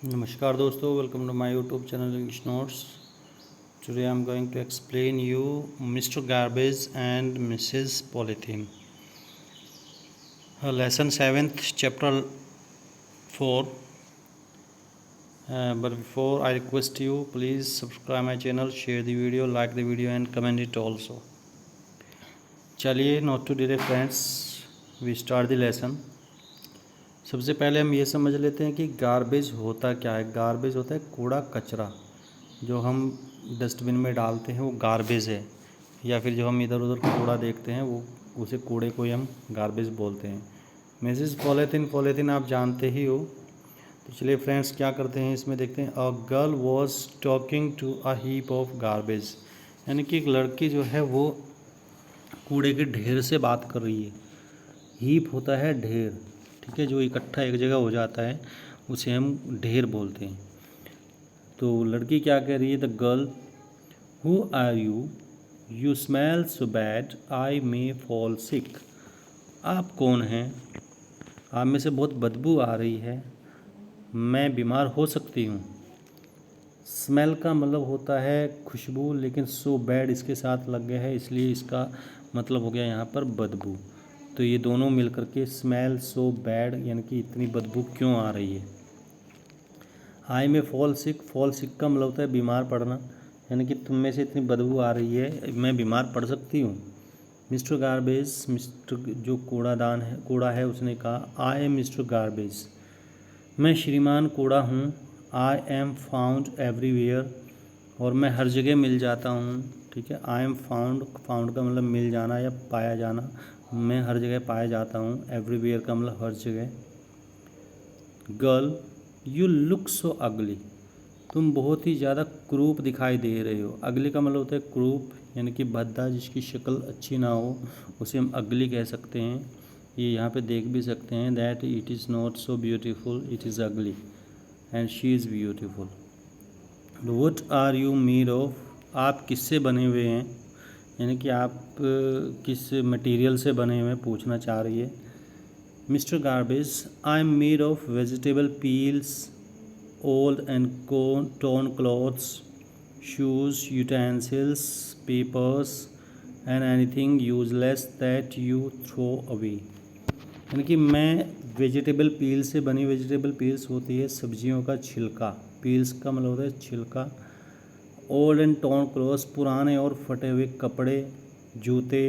नमस्कार दोस्तों, welcome to my YouTube channel English notes. Today I am going to explain you Mr. Garbage and Mrs. Polythene. Lesson 7th, chapter 4. But before I request you, please subscribe my channel, share the video, like the video and comment it also. चलिए, not to delay friends, we start the lesson. सबसे पहले हम ये समझ लेते हैं कि garbage होता क्या है. गार्बेज होता है कूड़ा कचरा. जो हम डस्टबिन में डालते हैं वो गार्बेज है, या फिर जो हम इधर उधर कूड़ा देखते हैं वो उसे कूड़े को ही हम गार्बेज बोलते हैं. मिसेस पॉलीथीन आप जानते ही हो. तो चलिए फ्रेंड्स, क्या करते हैं इसमें देखते हैं. A girl was talking to a heap of garbage. यानी कि एक लड़की जो है वो कूड़े के ढेर से बात कर रही है. हीप होता है ढेर, ठीक है, जो इकट्ठा एक जगह हो जाता है उसे हम ढेर बोलते हैं. तो लड़की क्या कह रही है. The girl, who are you, you smell so bad, I may fall sick. आप कौन हैं, आप में से बहुत बदबू आ रही है, मैं बीमार हो सकती हूँ. स्मेल का मतलब होता है खुशबू, लेकिन सो बैड इसके साथ लग गया है, इसलिए इसका मतलब हो गया यहाँ पर बदबू. तो ये दोनों मिलकर के स्मेल सो बैड, यानी कि इतनी बदबू क्यों आ रही है. आई में फॉल सिक का मतलब होता है बीमार पड़ना, यानी कि तुम में से इतनी बदबू आ रही है, मैं बीमार पड़ सकती हूँ. मिस्टर गार्बेज, मिस्टर जो कूड़ा है उसने कहा. आई एम मिस्टर गार्बेज, मैं श्रीमान कूड़ा हूँ. आई एम फाउंड एवरीवेयर, और मैं हर जगह मिल जाता हूँ. ठीक है, आई एम फाउंड का मतलब मिल जाना या पाया जाना. मैं हर जगह पाया जाता हूँ. एवरीवेयर का मतलब हर जगह. गर्ल, यू लुक सो अगली, तुम बहुत ही ज़्यादा क्रूप दिखाई दे रहे हो. अगली का मतलब होता है क्रूप, यानी कि भद्दा, जिसकी शक्ल अच्छी ना हो उसे हम अगली कह सकते हैं. ये यहाँ पे देख भी सकते हैं. That it is not so beautiful, it is ugly and she is beautiful. What are you made of, आप किससे बने हुए हैं, यानी कि आप किस मटेरियल से बने हुए हैं पूछना चाह रही है. Mister garbage, I am made of vegetable peels, old and torn clothes, shoes, utensils, papers and anything useless that you throw away. यानी कि मैं वेजिटेबल पील से बनी. वेजिटेबल पील्स होती है सब्जियों का छिलका. पील्स का मतलब होता है छिलका. ओल्ड एंड टॉर्न क्लोथ्स, पुराने और फटे हुए कपड़े, जूते,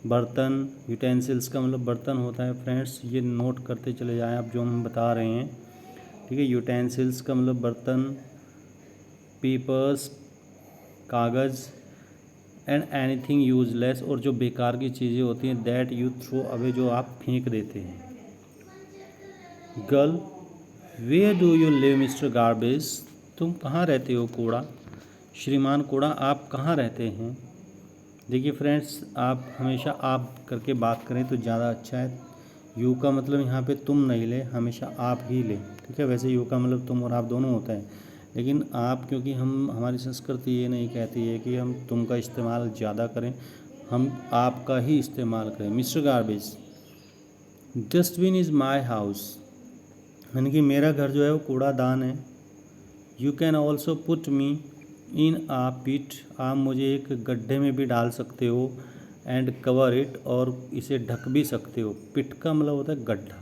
बर्तन. यूटेंसिल्स का मतलब बर्तन होता है. फ्रेंड्स, ये नोट करते चले जाएं आप जो हम बता रहे हैं, ठीक है. यूटेंसिल्स का मतलब बर्तन, पेपर्स कागज़, एंड एनीथिंग यूजलेस, और जो बेकार की चीज़ें होती हैं, दैट यू थ्रो अवे, जो आप फेंक देते हैं. Girl, where do you live mister garbage, तुम कहाँ रहते हो कूड़ा. श्रीमान कूड़ा, आप कहाँ रहते हैं. देखिए फ्रेंड्स, आप हमेशा आप करके बात करें तो ज़्यादा अच्छा है. यू का मतलब यहाँ पे तुम नहीं ले, हमेशा आप ही ले, ठीक है. वैसे यू का मतलब तुम और आप दोनों होता है, लेकिन आप, क्योंकि हमारी संस्कृति ये नहीं कहती है कि हम तुम का इस्तेमाल ज़्यादा करें, हम आपका ही इस्तेमाल करें. Mister garbage, dustbin is my house, यानी कि मेरा घर जो है वो कूड़ादान है. You can also put me in a pit, आप मुझे एक गड्ढे में भी डाल सकते हो. एंड कवर इट, और इसे ढक भी सकते हो. पिट का मतलब होता है गड्ढा,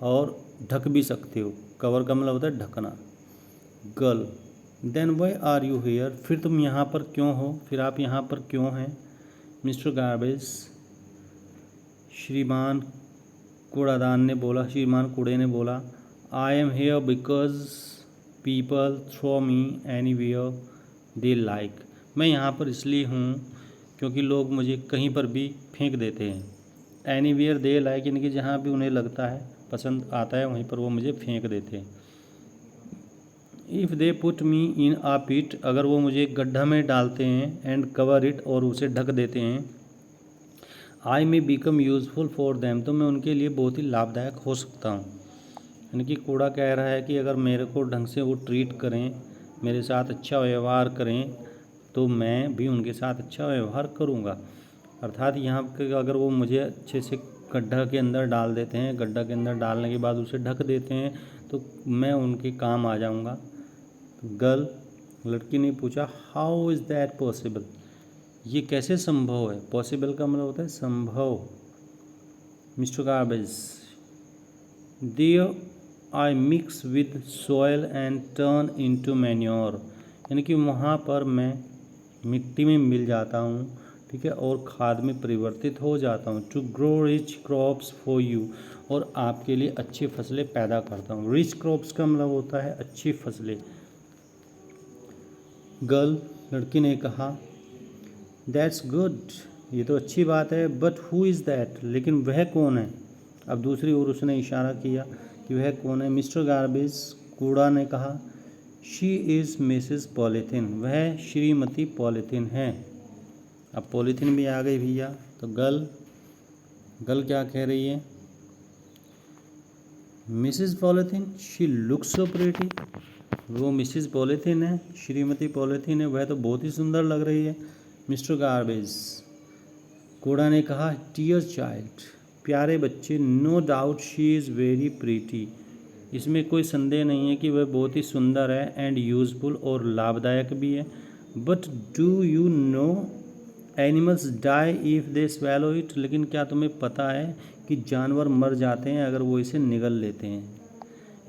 और ढक भी सकते हो. कवर का मतलब होता है ढकना. Girl, then why are you here, फिर तुम यहाँ पर क्यों हो, फिर आप यहाँ पर क्यों हैं. मिस्टर गार्बेज, श्रीमान कूड़ादान ने बोला, श्रीमान कूड़े ने बोला. I am here because people throw me anywhere they like, मैं यहाँ पर इसलिए हूँ क्योंकि लोग मुझे कहीं पर भी फेंक देते हैं. एनी वेयर दे लाइक, यानी कि जहाँ भी उन्हें लगता है, पसंद आता है, वहीं पर वो मुझे फेंक देते हैं. If they put me in a पिट, अगर वो मुझे एक गड्ढा में डालते हैं. एंड कवर इट, और उसे ढक देते हैं. I may become useful for them, तो मैं उनके लिए बहुत ही लाभदायक हो सकता हूँ. यानी कि कूड़ा कह रहा है कि अगर मेरे को ढंग से वो ट्रीट करें, मेरे साथ अच्छा व्यवहार करें, तो मैं भी उनके साथ अच्छा व्यवहार करूँगा. अर्थात यहाँ पर अगर वो मुझे अच्छे से गड्ढा के अंदर डाल देते हैं, गड्ढा के अंदर डालने के बाद उसे ढक देते हैं, तो मैं उनके काम आ जाऊंगा। गर्ल, लड़की ने पूछा, हाउ इज़ दैट पॉसिबल, ये कैसे संभव है। पॉसिबल का मतलब होता है संभव। Mister garbage, there I mix with soil and turn into manure, यानी कि वहाँ पर मैं मिट्टी में मिल जाता हूँ, ठीक है, और खाद में परिवर्तित हो जाता हूँ। To grow rich crops for you, और आपके लिए अच्छी फसलें पैदा करता हूँ। रिच क्रॉप्स का मतलब होता है अच्छी फसलें। गर्ल, लड़की ने कहा, दैट्स गुड, ये तो अच्छी बात है, बट हु इज़ दैट, लेकिन वह कौन है। अब दूसरी ओर उसने इशारा किया कि वह कौन है। मिस्टर गार्बेज, कूड़ा ने कहा, शी इज़ मिसेस पॉलीथिन, वह श्रीमती पॉलीथिन है। अब पॉलीथिन भी आ गई भैया, तो गर्ल क्या कह रही है, Mrs polythene, she looks so pretty, वो मिसेस पॉलीथिन है, श्रीमती पॉलीथिन है, वह तो बहुत ही सुंदर लग रही है। मिस्टर गार्बेज, कूड़ा ने कहा, डियर चाइल्ड, प्यारे बच्चे, no doubt she is very pretty, इसमें कोई संदेह नहीं है कि वह बहुत ही सुंदर है, एंड यूज़फुल, और लाभदायक भी है। But do you know animals die if they swallow it, लेकिन क्या तुम्हें पता है कि जानवर मर जाते हैं अगर वो इसे निगल लेते हैं।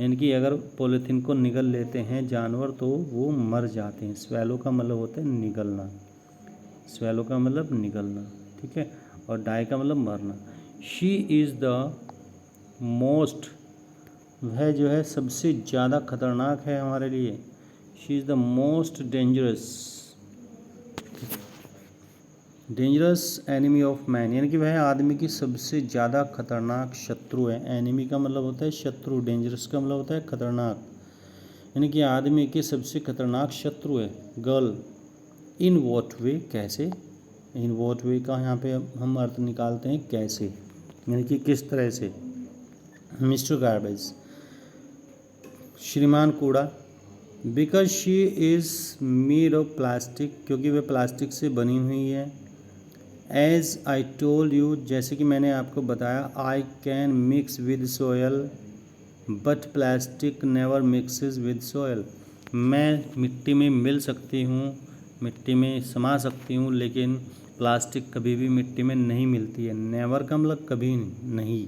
यानी कि अगर पॉलीथीन को निगल लेते हैं जानवर तो वो मर जाते हैं। स्वेलो का मतलब होता है निगलना, स्वेलो का मतलब निगलना, ठीक है, और डाई का मतलब मरना। शी इज़ द मोस्ट, वह जो है सबसे ज़्यादा खतरनाक है हमारे लिए। She is the most dangerous enemy of man, यानी कि वह आदमी की सबसे ज़्यादा खतरनाक शत्रु है। एनिमी का मतलब होता है शत्रु, डेंजरस का मतलब होता है खतरनाक, यानी कि आदमी के सबसे खतरनाक शत्रु है। गर्ल, इन वॉट वे, कैसे। इन वॉट वे का यहाँ पे हम अर्थ निकालते हैं कैसे, यानी कि किस तरह से। मिस्टर गार्बेज, श्रीमान कूड़ा, because she is made of plastic, क्योंकि वह प्लास्टिक से बनी हुई है। एज आई टोल्ड यू, जैसे कि मैंने आपको बताया, I can mix with soil but plastic never mixes with soil, मैं मिट्टी में मिल सकती हूँ, मिट्टी में समा सकती हूँ, लेकिन प्लास्टिक कभी भी मिट्टी में नहीं मिलती है। नेवर का मतलब कभी नहीं,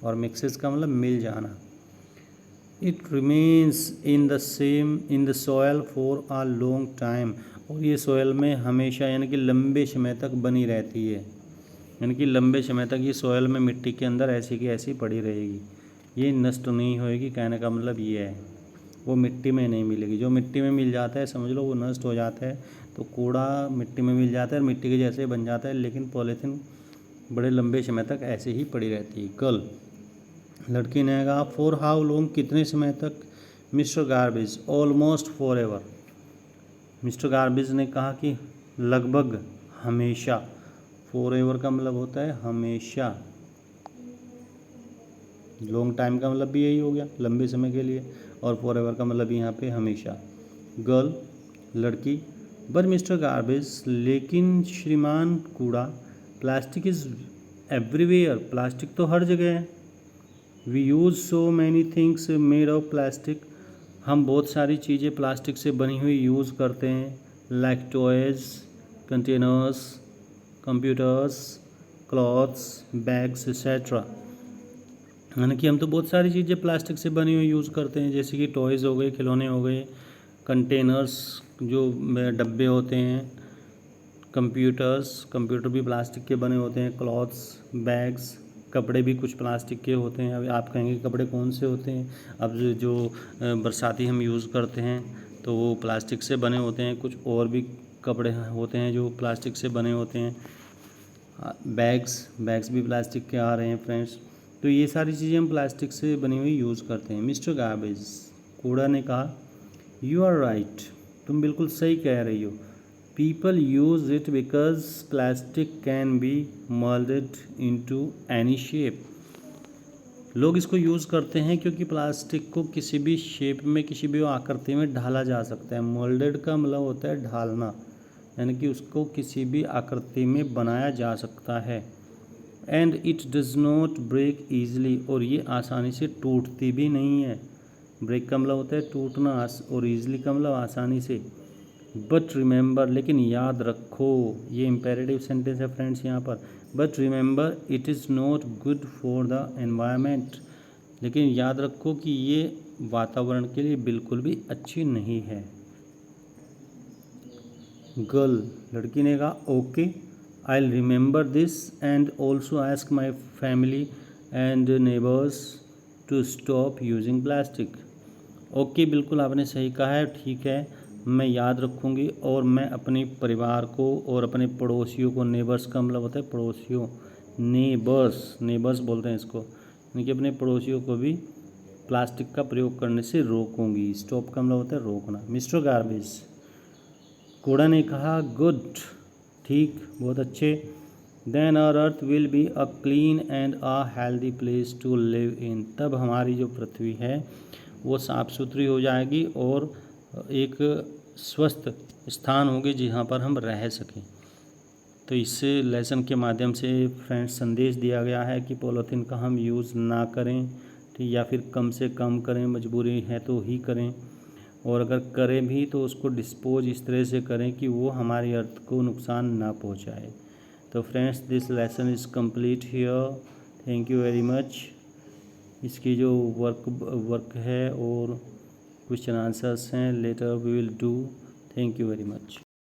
और मिक्सेस का मतलब मिल जाना। It remains in the soil for uh long time, और ये सॉयल में हमेशा यानी कि लंबे समय तक बनी रहती है, यानी कि लंबे समय तक ये सॉयल में मिट्टी के अंदर ऐसी की ऐसी पड़ी रहेगी, ये नष्ट नहीं होएगी। कहने का मतलब ये है, वो मिट्टी में नहीं मिलेगी। जो मिट्टी में मिल जाता है समझ लो वो नष्ट हो जाता है। तो कूड़ा मिट्टी में मिल जाता है, मिट्टी के जैसे बन जाता है, लेकिन पॉलीथीन बड़े लंबे समय तक ऐसे ही पड़ी रहती है। कल, लड़की ने कहा, फॉर हाउ लॉन्ग, कितने समय तक। Mister garbage, almost for ever, mister garbage ने कहा कि लगभग हमेशा। फॉर एवर का मतलब होता है हमेशा, लॉन्ग टाइम का मतलब भी यही हो गया, लंबे समय के लिए, और फॉर एवर का मतलब यहाँ पे हमेशा। गर्ल, लड़की, बट मिस्टर गार्बेज, लेकिन श्रीमान कूड़ा, प्लास्टिक इज़ एवरीवेयर, प्लास्टिक तो हर जगह है। We use so many things made of plastic, हम बहुत सारी चीज़ें प्लास्टिक से बनी हुई यूज़ करते हैं, like toys, containers, computers, clothes, bags etcetera, यानी कि हम तो बहुत सारी चीज़ें प्लास्टिक से बनी हुई यूज़ करते हैं, जैसे कि टॉयज़ हो गए, खिलौने हो गए, कंटेनर्स जो डब्बे होते हैं, कंप्यूटर भी प्लास्टिक के बने होते हैं, क्लॉथ्स, बैग्स, कपड़े भी कुछ प्लास्टिक के होते हैं। अब आप कहेंगे कपड़े कौन से होते हैं, अब जो बरसाती हम यूज़ करते हैं तो वो प्लास्टिक से बने होते हैं, कुछ और भी कपड़े होते हैं जो प्लास्टिक से बने होते हैं। बैग्स भी प्लास्टिक के आ रहे हैं फ्रेंड्स। तो ये सारी चीज़ें हम प्लास्टिक से बनी हुई यूज़ करते हैं। मिस्टर गार्बेज, कूड़ा ने कहा, यू आर राइट, तुम बिल्कुल सही कह रही हो। People use it because plastic can be moulded into any shape, लोग इसको यूज़ करते हैं क्योंकि प्लास्टिक को किसी भी शेप में, किसी भी आकृति में ढाला जा सकता है। मोल्डेड का मतलब होता है ढालना, यानी कि उसको किसी भी आकृति में बनाया जा सकता है। And it does not break easily, और ये आसानी से टूटती भी नहीं है। ब्रेक का मतलब होता है टूटना, और ईजली का मतलब आसानी से। बट रिमेंबर, लेकिन याद रखो, ये इम्पेरेटिव सेंटेंस है फ्रेंड्स यहाँ पर। But remember it is not good for the environment, लेकिन याद रखो कि ये वातावरण के लिए बिल्कुल भी अच्छी नहीं है। गर्ल, लड़की ने कहा okay, I will remember this and also ask my family and neighbours to stop using plastic. Okay, बिल्कुल आपने सही कहा है, ठीक है, मैं याद रखूँगी, और मैं अपने परिवार को और अपने पड़ोसियों को, नेबर्स का मतलब होता है पड़ोसियों, नेबर्स बोलते हैं इसको, यानी कि अपने पड़ोसियों को भी प्लास्टिक का प्रयोग करने से रोकूंगी। स्टॉप का मतलब होता है रोकना। मिस्टर गार्बेज, कूड़ा ने कहा गुड, ठीक, बहुत अच्छे। Then our earth will be a clean and a healthy place to live in, तब हमारी जो पृथ्वी है वो साफ़ सुथरी हो जाएगी और एक स्वस्थ स्थान होगी जहाँ पर हम रह सकें। तो इस लेसन के माध्यम से फ्रेंड्स संदेश दिया गया है कि पॉलीथीन का हम यूज़ ना करें, ठीक, या फिर कम से कम करें, मजबूरी है तो ही करें, और अगर करें भी तो उसको डिस्पोज इस तरह से करें कि वो हमारी अर्थ को नुकसान ना पहुंचाए। तो friends this lesson is complete here, thank you very much. इसकी जो वर्क है और क्वेश्चन आंसर्स हैं later we will do. Thank you very much.